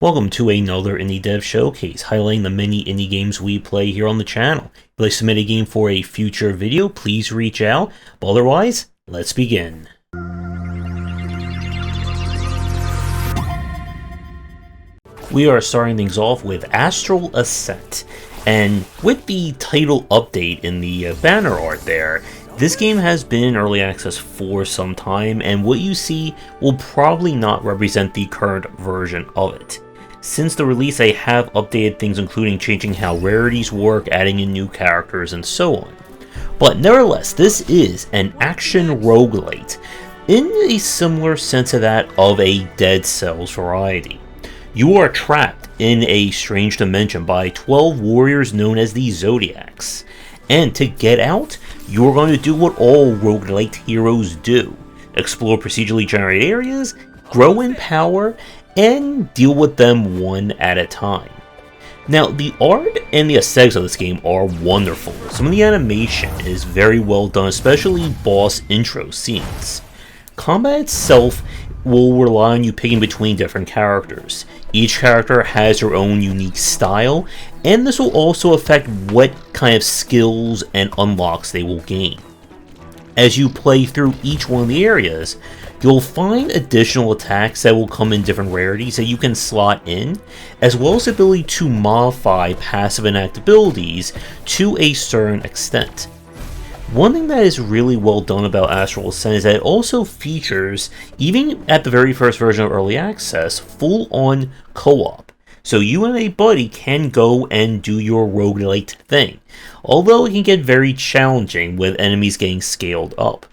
Welcome to another Indie Dev Showcase, highlighting the many indie games we play here on the channel. If you'd like to submit a game for a future video, please reach out. But otherwise, let's begin. We are starting things off with Astral Ascent, and with the title update in the banner art there, this game has been in early access for some time, and what you see will probably not represent the current version of it. Since the release, they have updated things, including changing how rarities work, adding in new characters, and so on. But nevertheless, this is an action roguelite, in a similar sense to that of a Dead Cells variety. You are trapped in a strange dimension by 12 warriors known as the Zodiacs, and to get out, you're going to do what all roguelite heroes do: explore procedurally generated areas, grow in power, and deal with them one at a time. Now, the art and the aesthetics of this game are wonderful. Some of the animation is very well done, especially boss intro scenes. Combat itself will rely on you picking between different characters. Each character has their own unique style, and this will also affect what kind of skills and unlocks they will gain. As you play through each one of the areas, you'll find additional attacks that will come in different rarities that you can slot in, as well as the ability to modify passive and active abilities to a certain extent. One thing that is really well done about Astral Ascent is that it also features, even at the very first version of Early Access, full-on co-op. So you and a buddy can go and do your roguelite thing, although it can get very challenging with enemies getting scaled up.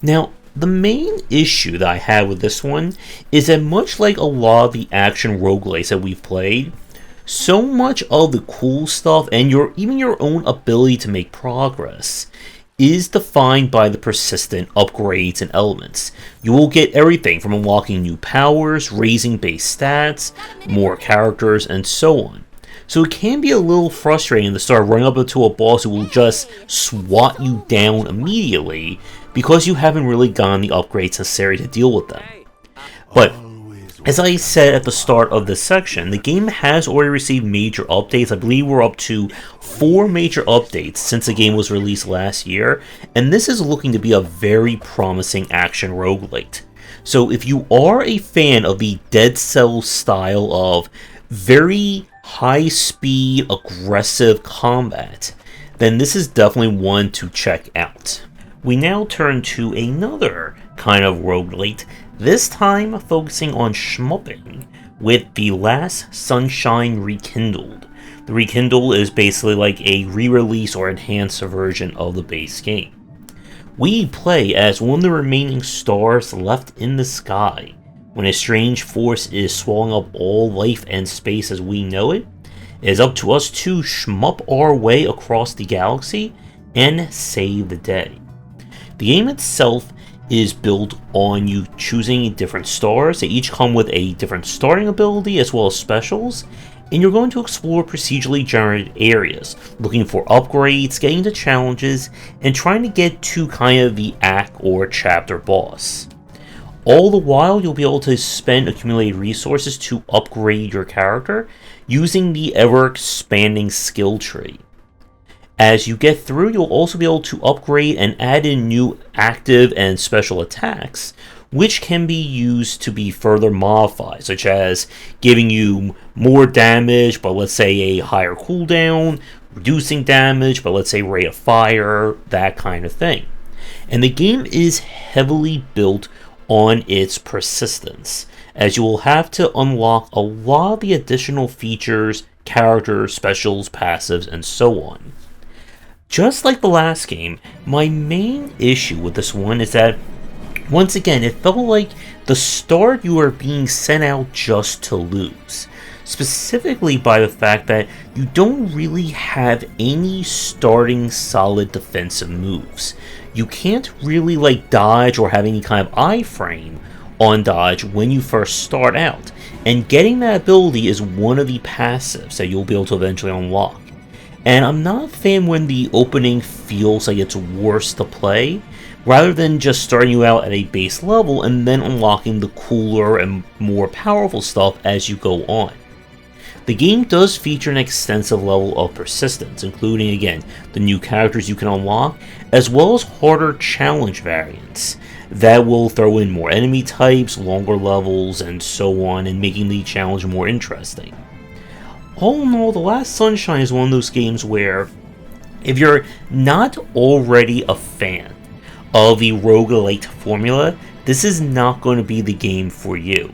Now, the main issue that I had with this one is that, much like a lot of the action roguelites that we've played, so much of the cool stuff and even your own ability to make progress is defined by the persistent upgrades and elements. You will get everything from unlocking new powers, raising base stats, more characters, and so on. So it can be a little frustrating to start running up to a boss who will just swat you down immediately because you haven't really gotten the upgrades necessary to deal with them. But as I said at the start of this section, the game has already received major updates. I believe we're up to 4 major updates since the game was released last year, and this is looking to be a very promising action roguelite. So if you are a fan of the Dead Cells style of very high-speed, aggressive combat, then this is definitely one to check out. We now turn to another kind of roguelite, this time focusing on shmupping with The Last Sunshine Rekindled. The Rekindled is basically like a re-release or enhanced version of the base game. We play as one of the remaining stars left in the sky. When a strange force is swallowing up all life and space as we know it, it is up to us to shmup our way across the galaxy and save the day. The game itself is built on you choosing different stars. They each come with a different starting ability as well as specials, and you're going to explore procedurally generated areas, looking for upgrades, getting to challenges, and trying to get to kind of the act or chapter boss. All the while, you'll be able to spend accumulated resources to upgrade your character using the ever-expanding skill tree. As you get through, you'll also be able to upgrade and add in new active and special attacks, which can be used to be further modified, such as giving you more damage, but let's say a higher cooldown, reducing damage, but let's say rate of fire, that kind of thing. And the game is heavily built on its persistence, as you will have to unlock a lot of the additional features, characters, specials, passives, and so on. Just like the last game, my main issue with this one is that, once again, it felt like the start you are being sent out just to lose. Specifically by the fact that you don't really have any starting solid defensive moves. You can't really dodge or have any kind of iframe on dodge when you first start out, and getting that ability is one of the passives that you'll be able to eventually unlock. And I'm not a fan when the opening feels like it's worse to play, rather than just starting you out at a base level and then unlocking the cooler and more powerful stuff as you go on. The game does feature an extensive level of persistence, including, again, the new characters you can unlock, as well as harder challenge variants that will throw in more enemy types, longer levels, and so on, and making the challenge more interesting. All in all, The Last Sunshine is one of those games where, if you're not already a fan of the roguelite formula, this is not going to be the game for you.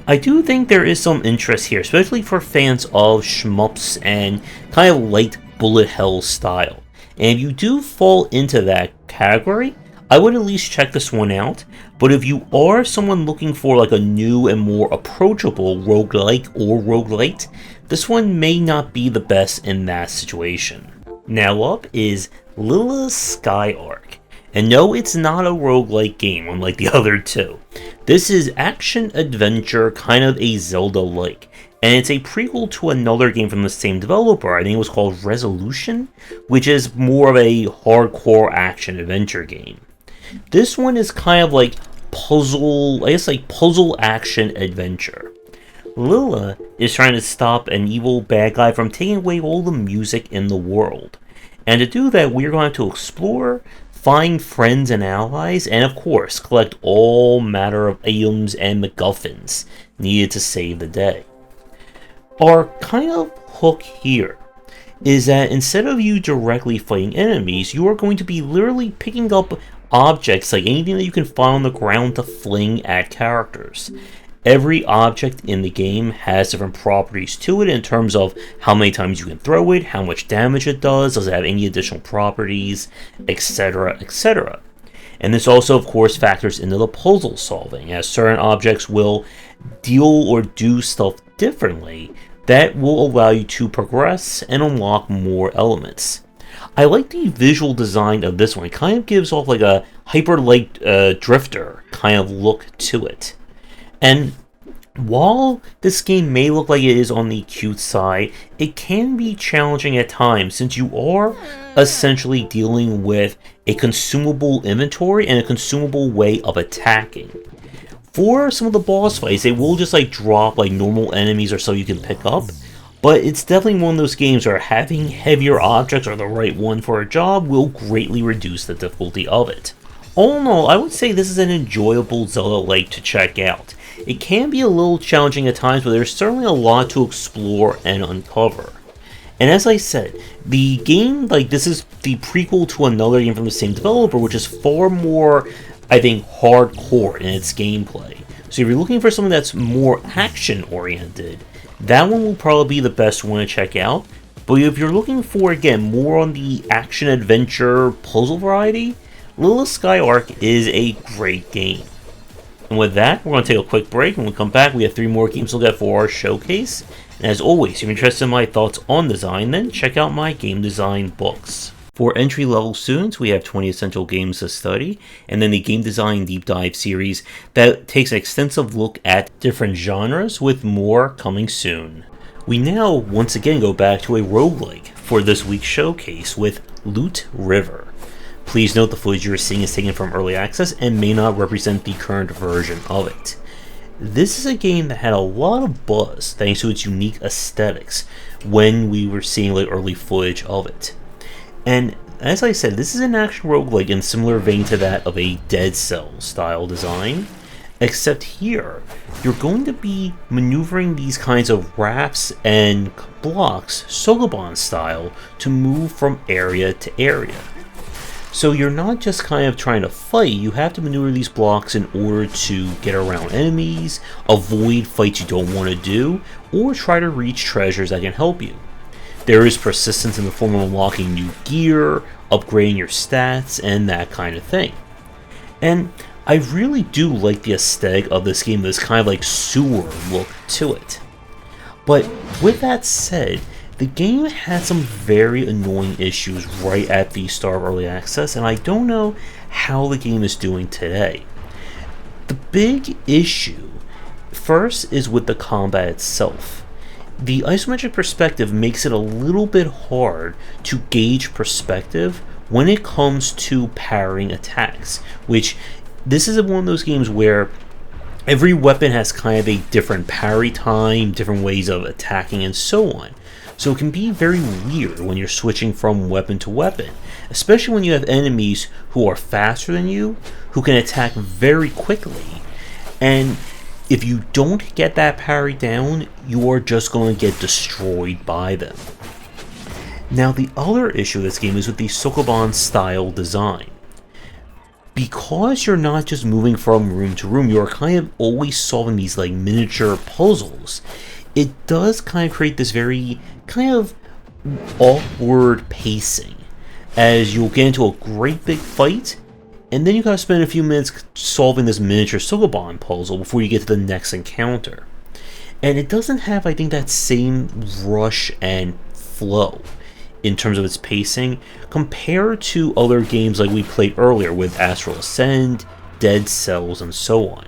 I do think there is some interest here, especially for fans of shmups and kind of light bullet hell style. And if you do fall into that category, I would at least check this one out. But if you are someone looking for like a new and more approachable roguelike or roguelite, this one may not be the best in that situation. Now up is Lila's Sky Arc. And no, it's not a roguelike game, unlike the other two. This is action-adventure, kind of a Zelda-like. And it's a prequel to another game from the same developer. I think it was called Resolution, which is more of a hardcore action-adventure game. This one is kind of like puzzle, I guess like puzzle action-adventure. Lila is trying to stop an evil bad guy from taking away all the music in the world. And to do that, we're going to explore, find friends and allies, and of course, collect all manner of items and MacGuffins needed to save the day. Our kind of hook here is that instead of you directly fighting enemies, you are going to be literally picking up objects like anything that you can find on the ground to fling at characters. Every object in the game has different properties to it in terms of how many times you can throw it, how much damage it does it have any additional properties, etc., etc. And this also, of course, factors into the puzzle solving, as certain objects will deal or do stuff differently that will allow you to progress and unlock more elements. I like the visual design of this one. It kind of gives off like a hyper-light drifter kind of look to it. And while this game may look like it is on the cute side, it can be challenging at times since you are essentially dealing with a consumable inventory and a consumable way of attacking. For some of the boss fights, they will just like drop like normal enemies or so you can pick up, but it's definitely one of those games where having heavier objects or the right one for a job will greatly reduce the difficulty of it. All in all, I would say this is an enjoyable Zelda-like to check out. It can be a little challenging at times, but there's certainly a lot to explore and uncover. And as I said, the game, like this is the prequel to another game from the same developer, which is far more, I think, hardcore in its gameplay. So if you're looking for something that's more action-oriented, that one will probably be the best one to check out. But if you're looking for, again, more on the action-adventure puzzle variety, Lila's Sky Arc is a great game. And with that, we're going to take a quick break. When we come back, we have 3 more games to look at for our showcase. And as always, if you're interested in my thoughts on design, then check out my game design books. For entry-level students, we have 20 essential games to study, and then the Game Design Deep Dive series that takes an extensive look at different genres, with more coming soon. We now, once again, go back to a roguelike for this week's showcase with LootRiver. Please note the footage you are seeing is taken from early access and may not represent the current version of it. This is a game that had a lot of buzz thanks to its unique aesthetics when we were seeing like early footage of it. And as I said, this is an action roguelike in similar vein to that of a Dead Cells style design, except here you're going to be maneuvering these kinds of rafts and blocks Sokoban style to move from area to area. So you're not just kind of trying to fight, you have to maneuver these blocks in order to get around enemies, avoid fights you don't want to do, or try to reach treasures that can help you. There is persistence in the form of unlocking new gear, upgrading your stats, and that kind of thing. And I really do like the aesthetic of this game, this kind of like sewer look to it. But with that said, the game had some very annoying issues right at the start of early access, and I don't know how the game is doing today. The big issue, first, is with the combat itself. The isometric perspective makes it a little bit hard to gauge perspective when it comes to parrying attacks, which this is one of those games where every weapon has kind of a different parry time, different ways of attacking, and so on. So it can be very weird when you're switching from weapon to weapon, especially when you have enemies who are faster than you, who can attack very quickly. And if you don't get that parry down, you are just going to get destroyed by them. Now the other issue of this game is with the Sokoban style design. Because you're not just moving from room to room, you're kind of always solving these like miniature puzzles. It does kind of create this very kind of awkward pacing, as you'll get into a great big fight, and then you gotta spend a few minutes solving this miniature Sokoban puzzle before you get to the next encounter. And it doesn't have, I think, that same rush and flow in terms of its pacing compared to other games like we played earlier with Astral Ascent, Dead Cells, and so on.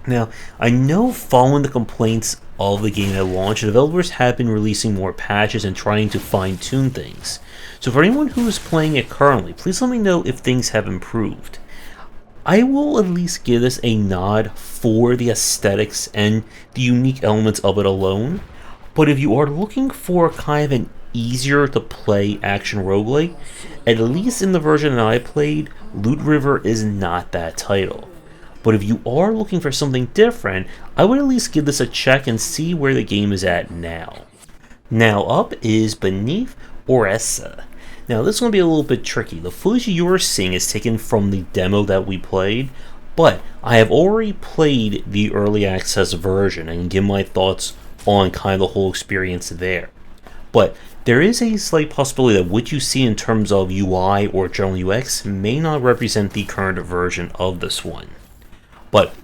Now, I know following the complaints of the game at launch, developers have been releasing more patches and trying to fine-tune things. So for anyone who is playing it currently, please let me know if things have improved. I will at least give this a nod for the aesthetics and the unique elements of it alone, but if you are looking for kind of an easier to play action roguelike, at least in the version that I played, LootRiver is not that title. But if you are looking for something different, I would at least give this a check and see where the game is at now. Now up is Beneath Oresa. Now this is going to be a little bit tricky. The footage you are seeing is taken from the demo that we played, but I have already played the early access version and can give my thoughts on kind of the whole experience there. But there is a slight possibility that what you see in terms of UI or general UX may not represent the current version of this one. But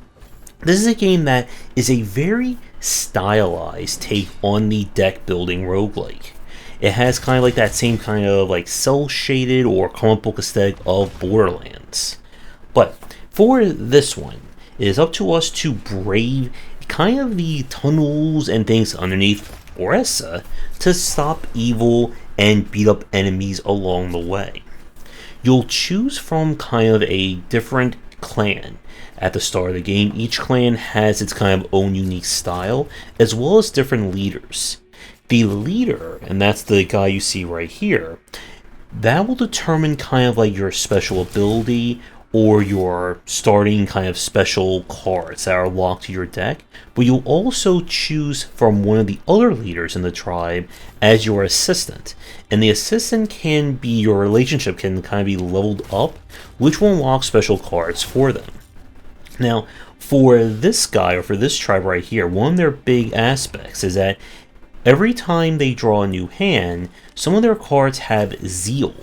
this is a game that is a very stylized take on the deck building roguelike. It has kind of like that same kind of like cel shaded or comic book aesthetic of Borderlands. But for this one, it is up to us to brave kind of the tunnels and things underneath Oresa to stop evil and beat up enemies along the way. You'll choose from kind of a different clan at the start of the game. Each clan has its kind of own unique style, as well as different leaders. The leader, and that's the guy you see right here, that will determine kind of like your special ability or your starting kind of special cards that are locked to your deck, but you'll also choose from one of the other leaders in the tribe as your assistant. And the assistant can be, your relationship can kind of be leveled up, which will unlock special cards for them. Now, for this guy, or for this tribe right here, one of their big aspects is that every time they draw a new hand, some of their cards have Zeal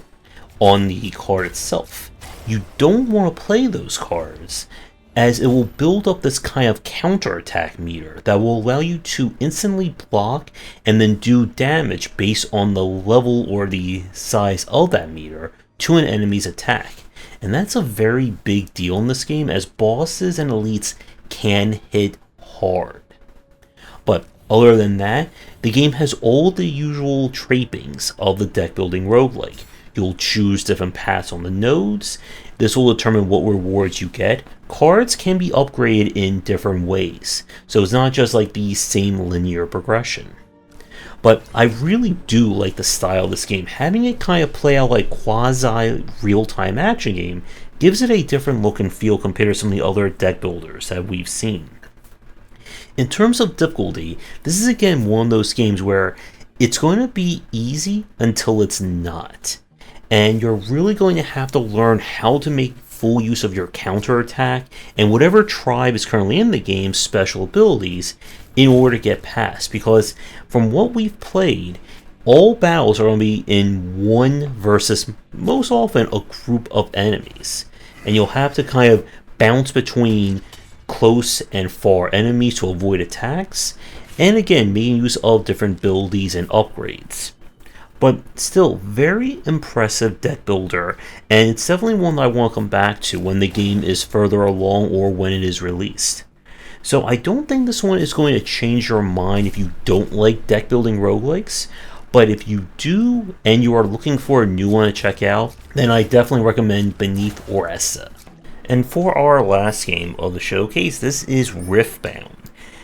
on the card itself. You don't want to play those cards, as it will build up this kind of counterattack meter that will allow you to instantly block and then do damage based on the level or the size of that meter to an enemy's attack. And that's a very big deal in this game, as bosses and elites can hit hard. But other than that, the game has all the usual trappings of the deck building roguelike. You'll choose different paths on the nodes. This will determine what rewards you get. Cards can be upgraded in different ways, so it's not just like the same linear progression. But I really do like the style of this game. Having it kind of play out like quasi real-time action game gives it a different look and feel compared to some of the other deck builders that we've seen. In terms of difficulty, this is again one of those games where it's going to be easy until it's not. And you're really going to have to learn how to make full use of your counterattack and whatever tribe is currently in the game's special abilities in order to get past. Because from what we've played, all battles are going to be in one versus most often a group of enemies. And you'll have to kind of bounce between close and far enemies to avoid attacks. And again, making use of different abilities and upgrades. But still, very impressive deck builder, and it's definitely one that I want to come back to when the game is further along or when it is released. So I don't think this one is going to change your mind if you don't like deck building roguelikes, But if you do and you are looking for a new one to check out, then I definitely recommend Beneath Oresa. And for our last game of the showcase, this is Riftbound.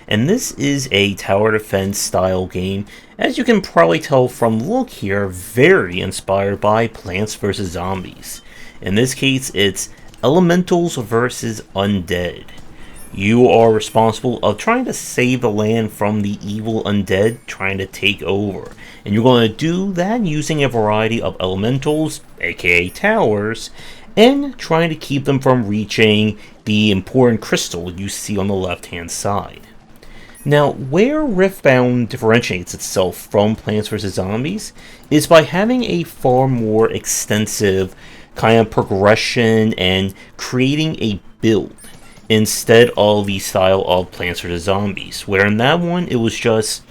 And this is a tower defense style game, as you can probably tell from the look here, very inspired by Plants vs. Zombies. In this case, it's Elementals versus Undead. You are responsible of trying to save the land from the evil undead trying to take over. And you're going to do that using a variety of elementals, aka towers, and trying to keep them from reaching the important crystal you see on the left hand side. Now, where Riftbound differentiates itself from Plants vs. Zombies is by having a far more extensive kind of progression and creating a build instead of the style of Plants vs. Zombies, where in that one it was just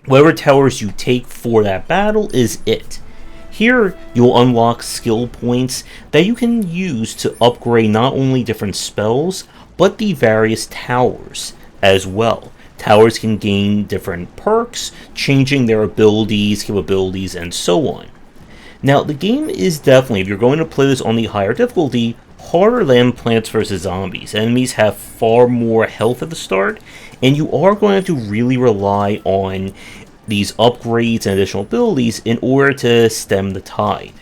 whatever towers you take for that battle is it. Here, you'll unlock skill points that you can use to upgrade not only different spells, but the various towers as well. Towers can gain different perks, changing their abilities, capabilities, and so on. Now, the game is definitely, if you're going to play this on the higher difficulty, harder than Plants vs. Zombies. Enemies have far more health at the start, and you are going to have to really rely on these upgrades and additional abilities in order to stem the tide.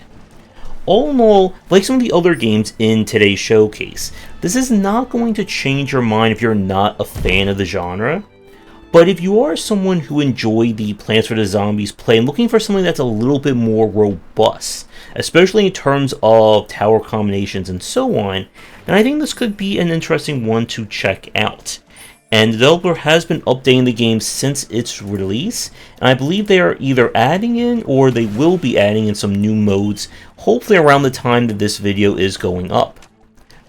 All in all, like some of the other games in today's showcase, this is not going to change your mind if you're not a fan of the genre. But if you are someone who enjoyed the Plants vs. Zombies play and looking for something that's a little bit more robust, especially in terms of tower combinations and so on, then I think this could be an interesting one to check out. And the developer has been updating the game since its release, and I believe they are either adding in or they will be adding in some new modes, hopefully around the time that this video is going up.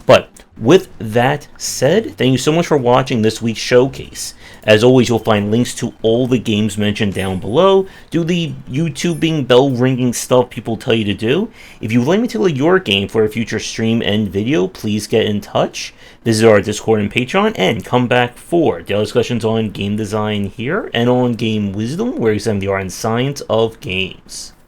But with that said, thank you so much for watching this week's showcase. As always, you'll find links to all the games mentioned down below. Do the YouTubing, bell-ringing stuff people tell you to do. If you would like me to play your game for a future stream and video, please get in touch. Visit our Discord and Patreon, and come back for daily discussions on game design here, and on game wisdom, where we examine the art and science of games.